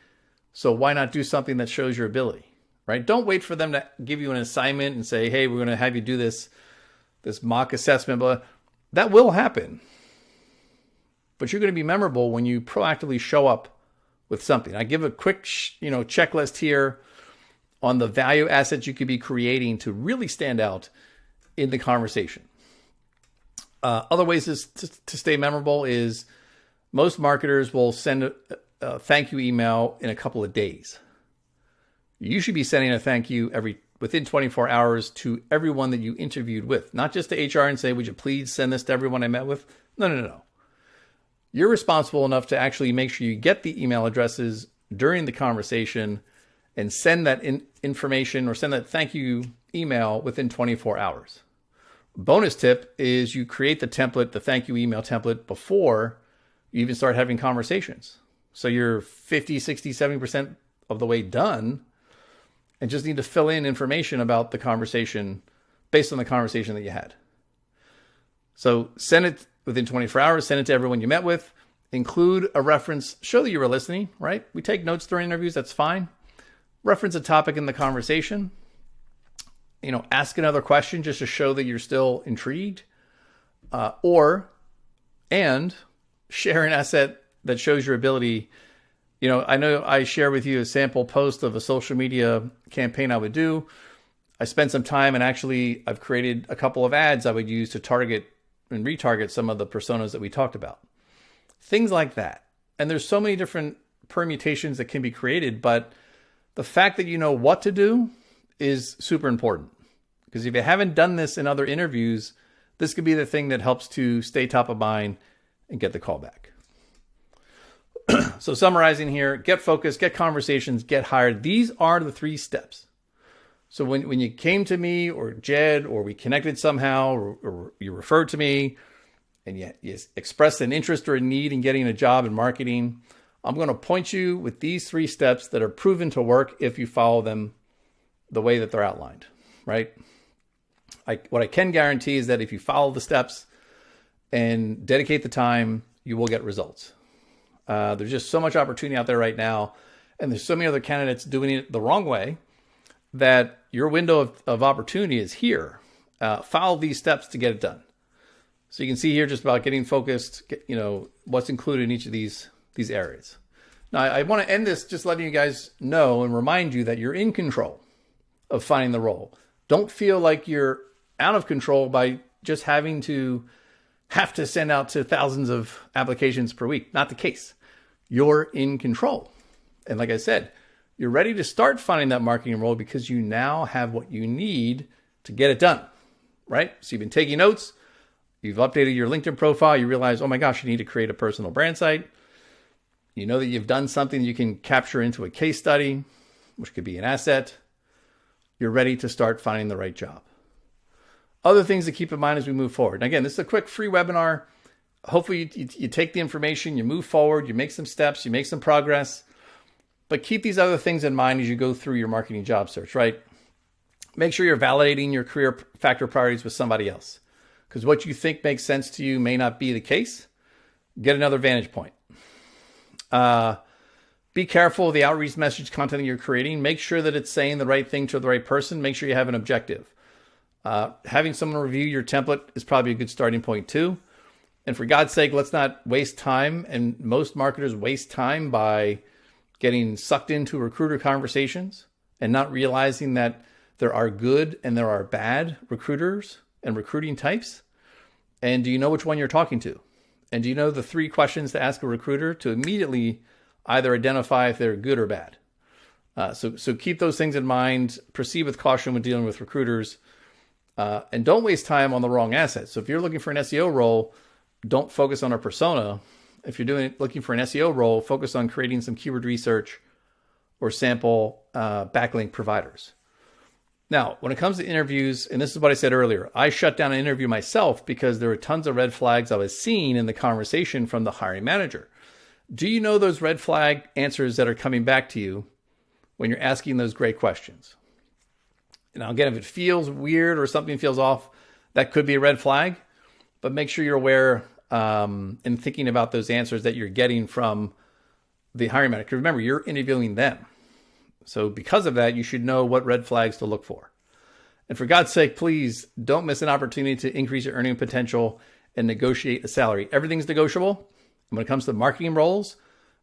so why not do something that shows your ability, right? Don't wait for them to give you an assignment and say, hey, we're going to have you do this mock assessment, but that will happen. But you're going to be memorable when you proactively show up with something. I give a quick checklist here on the value assets you could be creating to really stand out in the conversation. Other ways to stay memorable is most marketers will send a thank you email in a couple of days. You should be sending a thank you within 24 hours to everyone that you interviewed with, not just to HR and say, would you please send this to everyone I met with? No. You're responsible enough to actually make sure you get the email addresses during the conversation and send that information or send that thank you email within 24 hours. Bonus tip is you create the template, the thank you email template, before you even start having conversations. So you're 50, 60, 70% of the way done and just need to fill in information about the conversation based on the conversation that you had. So send it within 24 hours, send it to everyone you met with, include a reference, show that you were listening, right? We take notes during interviews, that's fine. Reference a topic in the conversation. Ask another question just to show that you're still intrigued, and share an asset that shows your ability. I know I share with you a sample post of a social media campaign I would do. I spent some time and actually I've created a couple of ads I would use to target and retarget some of the personas that we talked about. Things like that. And there's so many different permutations that can be created, but the fact that you know what to do is super important. Because if you haven't done this in other interviews, this could be the thing that helps to stay top of mind and get the call back. So summarizing here, get focused, get conversations, get hired. These are the 3 steps. So when you came to me or Jed, or we connected somehow, or you referred to me and you expressed an interest or a need in getting a job in marketing, I'm going to point you with these 3 steps that are proven to work if you follow them the way that they're outlined, right? What I can guarantee is that if you follow the steps and dedicate the time, you will get results. There's just so much opportunity out there right now, and there's so many other candidates doing it the wrong way that your window of opportunity is here. Follow these steps to get it done. So you can see here just about getting focused, what's included in each of these areas. Now, I want to end this just letting you guys know and remind you that you're in control of finding the role. Don't feel like you're out of control by just having to send out to thousands of applications per week. Not the case. You're in control. And like I said, you're ready to start finding that marketing role because you now have what you need to get it done, right? So you've been taking notes. You've updated your LinkedIn profile. You realize, oh my gosh, you need to create a personal brand site. You know that you've done something you can capture into a case study, which could be an asset. You're ready to start finding the right job. other things to keep in mind as we move forward. And again, this is a quick free webinar. Hopefully you take the information, you move forward, you make some steps, you make some progress, but keep these other things in mind as you go through your marketing job search, right? Make sure you're validating your career factor priorities with somebody else, because what you think makes sense to you may not be the case. Get another vantage point. Be careful of the outreach message content that you're creating. Make sure that it's saying the right thing to the right person. Make sure you have an objective. Having someone review your template is probably a good starting point too. And for God's sake, let's not waste time. And most marketers waste time by getting sucked into recruiter conversations and not realizing that there are good and there are bad recruiters and recruiting types. And do you know which one you're talking to? And do you know the 3 questions to ask a recruiter to immediately either identify if they're good or bad? So keep those things in mind. Proceed with caution when dealing with recruiters. And don't waste time on the wrong assets. So if you're looking for an SEO role, don't focus on a persona. If you're looking for an SEO role, focus on creating some keyword research or sample backlink providers. Now, when it comes to interviews, and this is what I said earlier, I shut down an interview myself because there were tons of red flags I was seeing in the conversation from the hiring manager. Do you know those red flag answers that are coming back to you when you're asking those great questions? Now, again, if it feels weird or something feels off, that could be a red flag, but make sure you're aware and thinking about those answers that you're getting from the hiring manager. Remember, you're interviewing them. So because of that, you should know what red flags to look for. And for God's sake, please don't miss an opportunity to increase your earning potential and negotiate a salary. Everything's negotiable. And when it comes to marketing roles,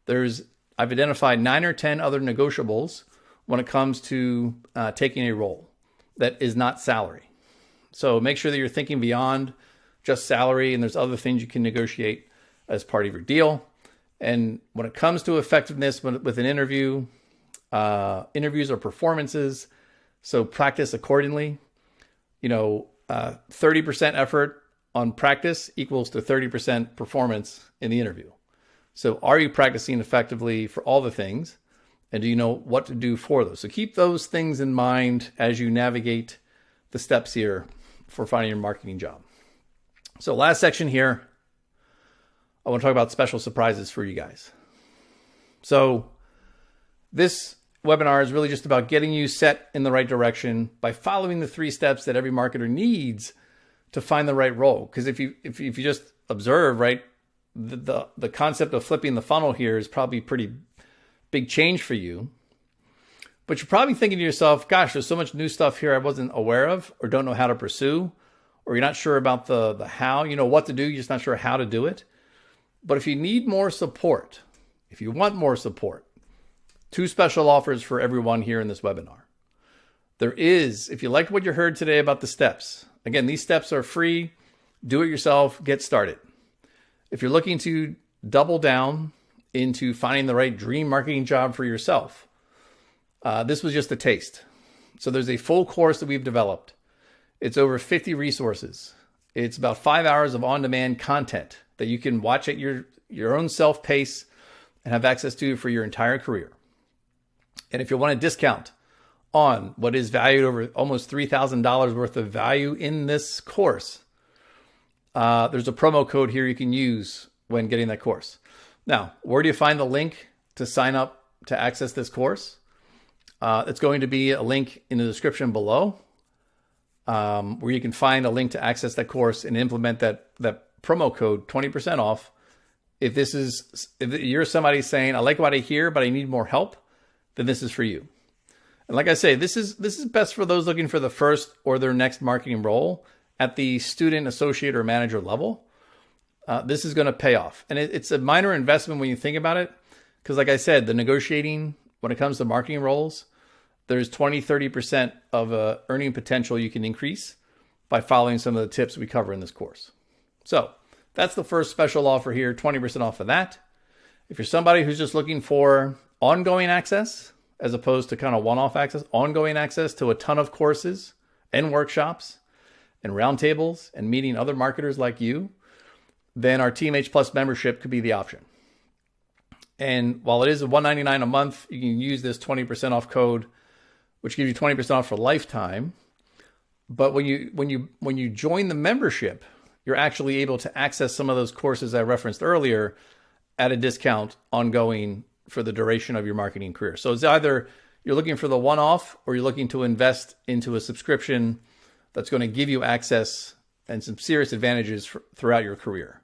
I've identified 9 or 10 other negotiables when it comes to taking a role that is not salary. So make sure that you're thinking beyond just salary, and there's other things you can negotiate as part of your deal. And when it comes to effectiveness with an interview, interviews are performances, so practice accordingly. 30% effort on practice equals to 30% performance in the interview. So are you practicing effectively for all the things? And do you know what to do for those? So keep those things in mind as you navigate the steps here for finding your marketing job. So last section here, I want to talk about special surprises for you guys. So this webinar is really just about getting you set in the right direction by following the 3 steps that every marketer needs to find the right role. Because if you just observe, right, the concept of flipping the funnel here is probably pretty big change for you. But you're probably thinking to yourself, gosh, there's so much new stuff here I wasn't aware of or don't know how to pursue, or you're not sure about the how, what to do, you're just not sure how to do it. But if you need more support, if you want more support, 2 special offers for everyone here in this webinar. There is, if you liked what you heard today about the steps, again, these steps are free, do it yourself, get started. If you're looking to double down into finding the right dream marketing job for yourself, this was just a taste. So there's a full course that we've developed. It's over 50 resources. It's about 5 hours of on-demand content that you can watch at your own self-pace and have access to for your entire career. And if you want a discount on what is valued over almost $3,000 worth of value in this course, there's a promo code here you can use when getting that course. Now, where do you find the link to sign up to access this course? It's going to be a link in the description below, where you can find a link to access that course and implement that promo code, 20% off. If you're somebody saying, I like what I hear, but I need more help, then this is for you. And like I say, this is best for those looking for the first or their next marketing role at the student, associate, or manager level. This is going to pay off. And it's a minor investment when you think about it, because like I said, the negotiating, when it comes to marketing roles, there's 20-30% of earning potential you can increase by following some of the tips we cover in this course. So that's the first special offer here, 20% off of that. If you're somebody who's just looking for ongoing access, as opposed to kind of one-off access, ongoing access to a ton of courses and workshops and roundtables and meeting other marketers like you, then our TMH Plus membership could be the option. And while it is $199 a month, you can use this 20% off code, which gives you 20% off for lifetime. But when you join the membership, you're actually able to access some of those courses I referenced earlier at a discount ongoing for the duration of your marketing career. So it's either you're looking for the one-off or you're looking to invest into a subscription that's going to give you access and some serious advantages throughout your career.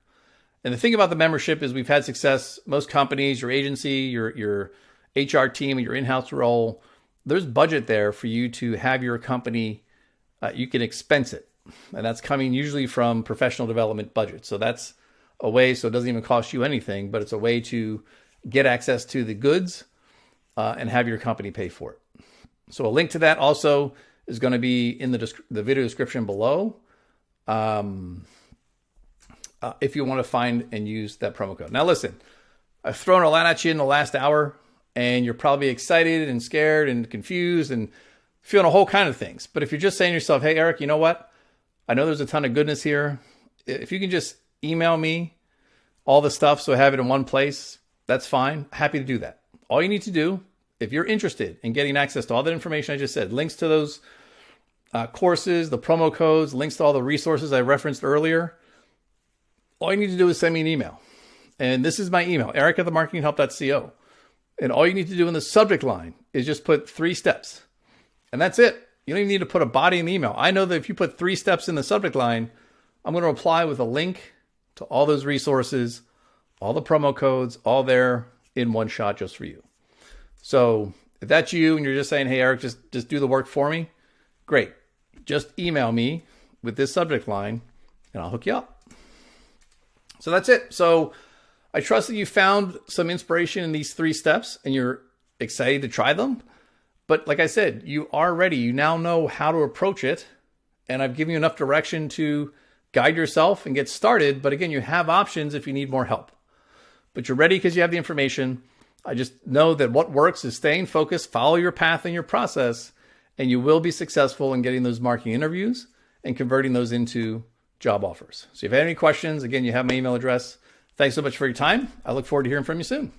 And the thing about the membership is we've had success. Most companies, your agency, your HR team, and your in-house role, there's budget there for you to have your company, you can expense it. And that's coming usually from professional development budget. So that's a way, so it doesn't even cost you anything, but it's a way to get access to the goods and have your company pay for it. So a link to that also is going to be in the video description below if you want to find and use that promo code. Now listen, I've thrown a lot at you in the last hour, and you're probably excited and scared and confused and feeling a whole kind of things. But if you're just saying to yourself, hey, Erik, you know what? I know there's a ton of goodness here. If you can just email me all the stuff so I have it in one place, that's fine. Happy to do that. All you need to do, if you're interested in getting access to all that information I just said, links to those courses, the promo codes, links to all the resources I referenced earlier, all you need to do is send me an email. And this is my email, erik@themarketinghelp.co. And all you need to do in the subject line is just put 3 steps. And that's it. You don't even need to put a body in the email. I know that if you put 3 steps in the subject line, I'm going to reply with a link to all those resources, all the promo codes, all there in one shot just for you. So if that's you and you're just saying, hey, Erik, just do the work for me, great. Just email me with this subject line and I'll hook you up. So that's it. So I trust that you found some inspiration in these 3 steps and you're excited to try them. But like I said, you are ready. You now know how to approach it. And I've given you enough direction to guide yourself and get started. But again, you have options if you need more help. But you're ready because you have the information. I just know that what works is staying focused, follow your path and your process, and you will be successful in getting those marketing interviews and converting those into job offers. So if you have any questions, again, you have my email address. Thanks so much for your time. I look forward to hearing from you soon.